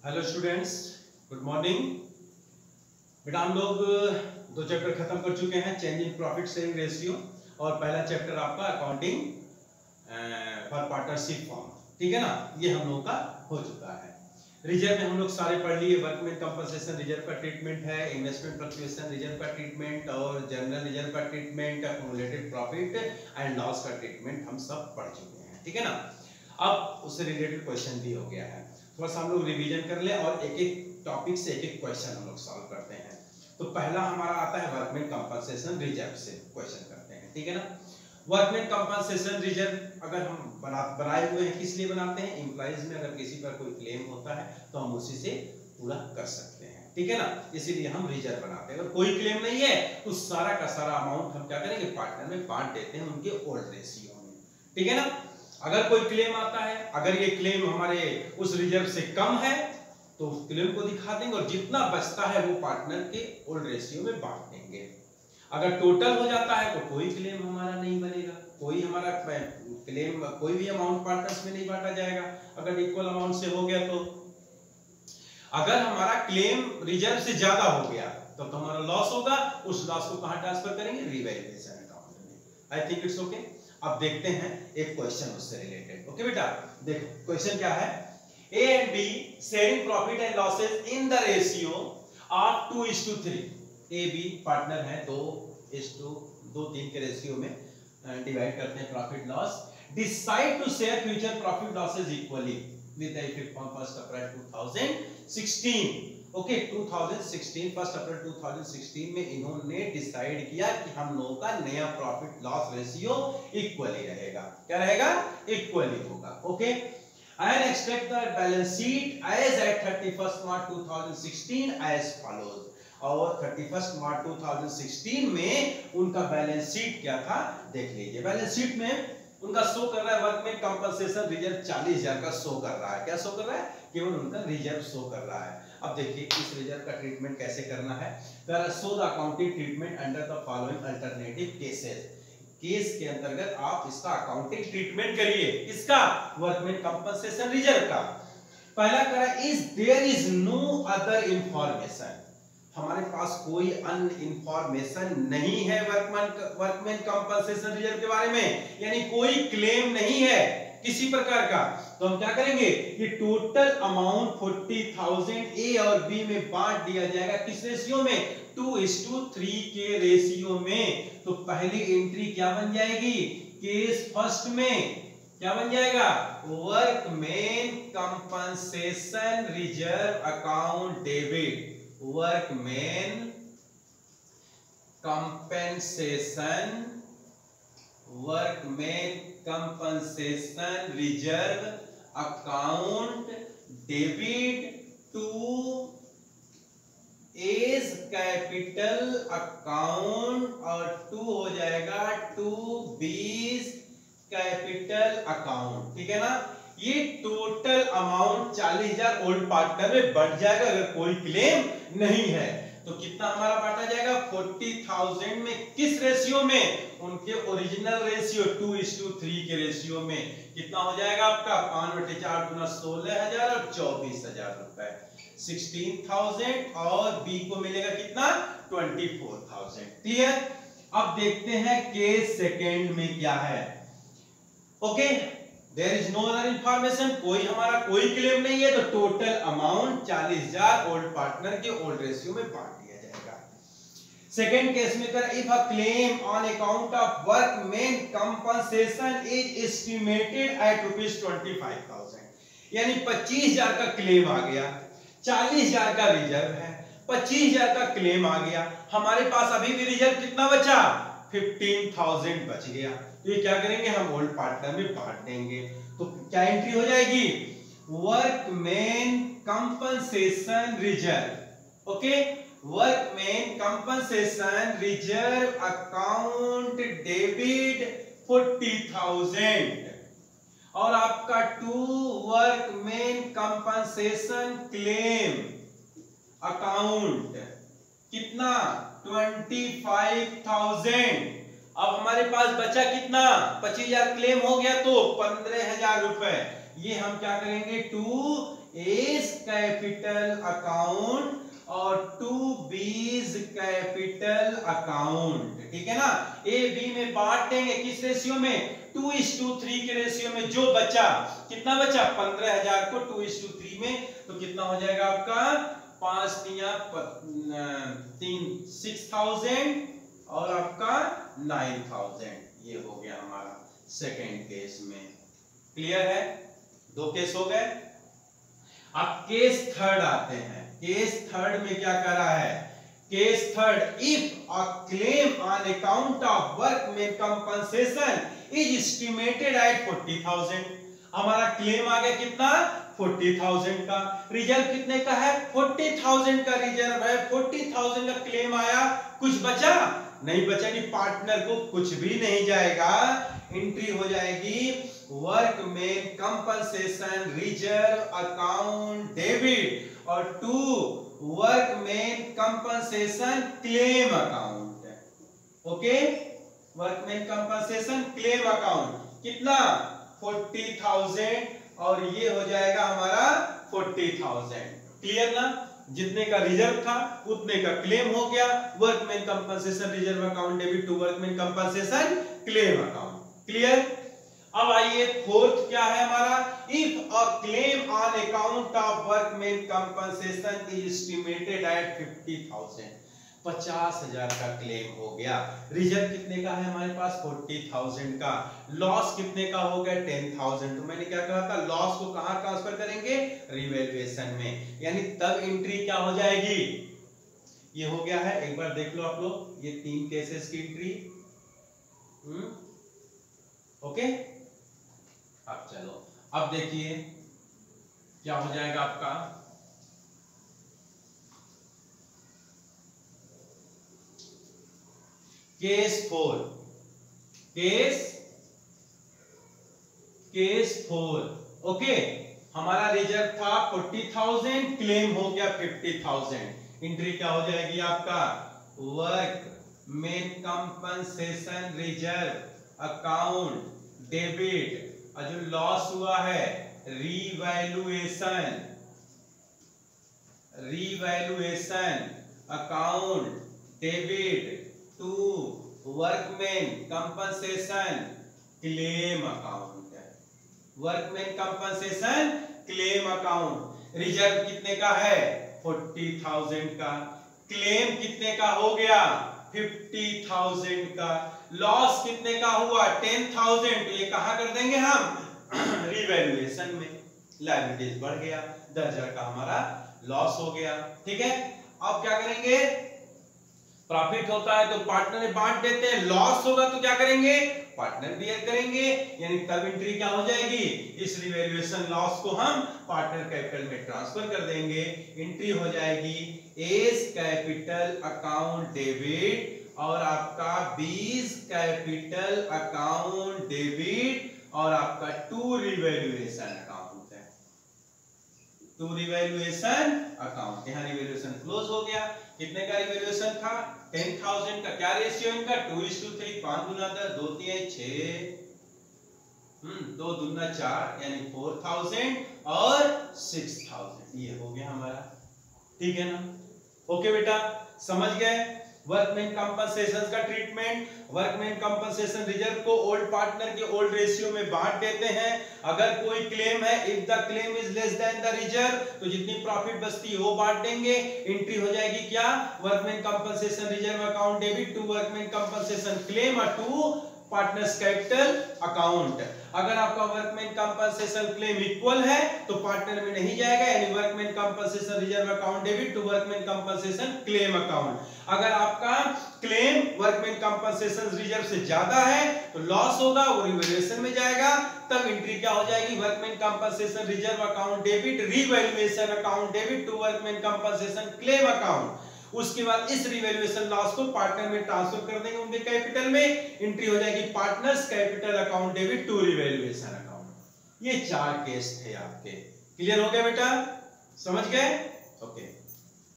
Hello students, good morning. बेटा हम लोग दो चैप्टर खत्म कर चुके हैं, change in profit sharing ratio और पहला चैप्टर आपका अकाउंटिंग फॉर पार्टनरशिप फॉर्म, ठीक है ना। ये हम लोगों का हो चुका है। रिजर्व में हम लोग सारे पढ़ लिए। वर्कमैन कंपनसेशन रिजर्व का ट्रीटमेंट है, इन्वेस्टमेंट फ्लक्चुएशन रिजर्व का ट्रीटमेंट और जनरल रिजर्व का treatment, accumulated profit and loss का ट्रीटमेंट हम सब पढ़ चुके हैं, ठीक है ना। अब उससे रिलेटेड क्वेश्चन भी हो गया है, थोड़ा सा हम लोग रिवीजन कर ले और एक एक टॉपिक से एक एक क्वेश्चन हम लोग सॉल्व करते हैं। तो पहला हमारा आता है वर्कमैन कंपनसेशन रिजर्व से क्वेश्चन करते हैं, ठीक है ना। वर्कमैन कंपनसेशन रिजर्व अगर हम बनाए हुए हैं, किस लिए बनाते हैं? एम्प्लॉइज में अगर किसी पर कोई क्लेम होता है तो हम उसी से पूरा कर सकते हैं, ठीक है ना। इसीलिए हम रिजर्व बनाते हैं। अगर कोई क्लेम नहीं है तो सारा का सारा अमाउंट हम क्या करेंगे? पार्टनर में बांट देते हैं उनके ओल्ड रेशियो में, ठीक है ना। अगर कोई क्लेम आता है, अगर ये क्लेम हमारे उस रिजर्व से कम है तो उस क्लेम को दिखा देंगे और जितना बचता है वो पार्टनर के ओल्ड रेशियो में बांट देंगे। अगर टोटल हो जाता है तो कोई क्लेम हमारा नहीं बनेगा, कोई हमारा क्लेम कोई भी अमाउंट पार्टनर्स में नहीं बांटा जाएगा अगर इक्वल अमाउंट से हो गया। तो अगर हमारा क्लेम रिजर्व से ज्यादा हो गया तो हमारा लॉस होगा। उस लॉस को कहां ट्रांसफर करेंगे? रिवैल्यूएशन अकाउंट में। I think it's okay. अब देखते हैं एक क्वेश्चन उससे रिलेटेड। ओके बेटा, देखो क्वेश्चन क्या है। A and B sharing profit and losses in the ratio of 2:3। A B partner है, 2:3 के रेशियो में डिवाइड करते हैं profit loss. Decide to share future profit losses equally with the effect from 1 April 2016। Okay 2016 1 अप्रैल 2016 में इन्होंने decide किया कि हम लोगों का नया प्रॉफिट लॉस रेशियो इक्वली रहेगा। क्या रहेगा? इक्वली होगा। Okay and expect the balance sheet as at 31 March 2016 as follows. और 31 मार्च 2016 में उनका बैलेंस शीट क्या था देख लीजिए। बैलेंस शीट में उनका शो कर रहा है वर्कमैन कंपनसेशन रिजर्व 40,000 का शो कर रहा है। क्या शो कर रहा है? केवल उनका रिजर्व शो कर रहा है। अब देखिए इस रिजर्व का ट्रीटमेंट कैसे करना है। Show the accounting treatment under the following alternative cases. Case के अंतर्गत आप इसका अकाउंटिंग ट्रीटमेंट करिए। इसका वर्कमैन कंपनसेशन रिजर्व का पहला करा is there is no other information. हमारे पास कोई अन्य इंफॉर्मेशन नहीं है वर्कमैन कंपनसेशन रिजर्व के बारे में, यानी कोई क्लेम नहीं है किसी प्रकार का। तो हम क्या करेंगे? ये टोटल अमाउंट 40,000 ए और बी में बांट दिया जाएगा। किस रेशियो में? 2:3 के रेशियो में। तो पहली एंट्री क्या बन जाएगी? केस फर्स्ट में क्या बन जाएगा? Workman compensation reserve account debit. Workman compensation reserve account debit to as capital account और टू हो जाएगा टू बीज कैपिटल अकाउंट, ठीक है ना। ये टोटल अमाउंट 40,000 ओल्ड पार्टनर में बढ़ जाएगा अगर कोई क्लेम नहीं है। तो कितना हमारा बांटा जाएगा? 40,000 में किस रेशियो में? उनके ओरिजिनल रेशियो 2:3 के रेशियो में। कितना हो जाएगा आपका? 5/4 गुना 16,000 और 24,000 रुपए, 16,000 और बी को मिलेगा कितना? 24,000। क्लियर? अब देखते हैं केस सेकेंड में क्या है। Okay there is no other information, कोई हमारा कोई क्लेम नहीं है। तो टोटल अमाउंट 40,000 ओल्ड पार्टनर के ओल्ड रेशियो में बांट दिया जाएगा। सेकेंड केस में कर if a claim on account of workman compensation is estimated at ₹25,000, यानी 25,000 का क्लेम आ गया, 40,000 का रिजर्व है, 25,000 का क्लेम आ गया। हमारे पास अभी भी रिजर्व कितना बचा? 15,000 बच गया। तो ये क्या करेंगे? हम ओल्ड पार्टनर में बांट देंगे। तो क्या एंट्री हो जाएगी? Workman compensation reserve. Okay workman compensation reserve account debit 40,000 और आपका to workman compensation claim account कितना? 25,000। अब हमारे पास बचा कितना? 25,000 क्लेम हो गया तो 15,000 रुपए। ये हम क्या करेंगे? टू एज कैपिटल अकाउंट और 2 बीज कैपिटल अकाउंट, ठीक है ना। ए बी में बांट देंगे किस रेशियो में, 2:3 के रेशियो में। जो बचा, कितना बचा, 15,000 को 2:3 में, तो कितना हो जाएगा आपका 5 3 6,000 और आपका 9,000। ये हो गया हमारा सेकेंड केस में। क्लियर है, 2 केस हो गए। अब केस थर्ड आते हैं। केस थर्ड में क्या करा है, case third, if a claim on account of workman compensation is estimated eight 40,000। हमारा क्लेम आ गया कितना, 40,000 का। रिजर्व कितने का है, 40,000 का रिजर्व है। 40,000 का क्लेम आया, कुछ बचा नहीं, बचा नहीं, पार्टनर को कुछ भी नहीं जाएगा। एंट्री हो जाएगी workman compensation reserve account debit और 2 workman compensation claim account. Okay, workman compensation claim account कितना, 40,000 और ये हो जाएगा हमारा 40,000। क्लियर ना, जितने का रिजर्व था उतने का क्लेम हो गया। Workman compensation reserve account debit to workman compensation claim account. Clear. अब आइए फोर्थ क्या है हमारा, if a claim on account of workman compensation is estimated at 50,000। 50,000 का क्लेम हो गया। रिजर्व कितने का है हमारे पास, 40,000 का। लॉस कितने का हो गया, 10,000। तो मैंने क्या कहा था, लॉस को कहां ट्रांसफर करेंगे, रिवैल्यूएशन में, यानी तब एंट्री क्या हो जाएगी। ये हो गया है, एक बार देख लो आप लोग, ये 3 केसेस की एंट्री। ओके, अब चलो, अब देखिए क्या हो जाएगा आपका, केस 4। केस 4। ओके, हमारा रिजर्व था 40,000, क्लेम हो गया 50,000। एंट्री क्या हो जाएगी आपका, workman compensation reserve account debit, और जो लॉस हुआ है revaluation account debit to workman compensation claim account. Workman compensation claim account. Reserve कितने का है, 40,000 का। क्लेम कितने का हो गया, 50,000 का। लॉस कितने का हुआ, 10,000। तो ये कहां कर देंगे हम, रिवैल्यूएशन में। लायबिलिटीज बढ़ गया, 10,000 का हमारा लॉस हो गया। ठीक है, अब क्या करेंगे, प्रॉफिट होता है तो पार्टनर बांट देते हैं, लॉस होगा तो क्या करेंगे, पार्टनर बियर करेंगे, यानी तब एंट्री क्या हो जाएगी, इस रिवैल्यूएशन लॉस को हम पार्टनर कैपिटल में ट्रांसफर कर देंगे। एंट्री हो जाएगी एस कैपिटल अकाउंट डेबिट और आपका बीज कैपिटल अकाउंट डेबिट और आपका टू रिवैल्यूएशन अकाउंट है, टू रिवैल्यूएशन अकाउंट। यहाँ रिवैल्यूएशन क्लोज हो गया। कितने का रिवैल्यूएशन था, 10,000 का। क्या रेशियो इनका, 2:3, 5 गुना 10, 2 3 6, 2 दूना 4, यानी 4,000 और 6,000। ये हो गया हमारा। ठीक है ना, ओके बेटा, समझ गए। वर्कमैन कंपनसेशन का ट्रीटमेंट, वर्कमैन कंपनसेशन रिजर्व को ओल्ड पार्टनर के ओल्ड रेशियो में बांट देते हैं। अगर कोई क्लेम है, if the claim is less than the reserve, तो जितनी प्रॉफिट बचती है वो बांट देंगे। एंट्री हो जाएगी क्या, workman compensation reserve account debit to workman compensation claim और टू पार्टनर्स कैपिटल अकाउंट। अगर आपका वर्कमैन कंपनसेशन क्लेम इक्वल है तो पार्टनर में नहीं जाएगा, यानी workman compensation reserve account debit to workman compensation claim account. अगर आपका क्लेम वर्कमैन कंपनसेशन रिजर्व से ज्यादा है तो लॉस होगा, वो रिवैल्यूएशन में जाएगा। तब एंट्री क्या हो जाएगी, workman compensation reserve account debit revaluation account debit to workman compensation claim account. उसके बाद इस रिवैल्यूएशन लॉस को पार्टनर में ट्रांसफर कर देंगे उनके कैपिटल में। एंट्री हो जाएगी partners capital account debit to revaluation account. ये 4 केस थे आपके। क्लियर हो गया बेटा, समझ गए, ओके।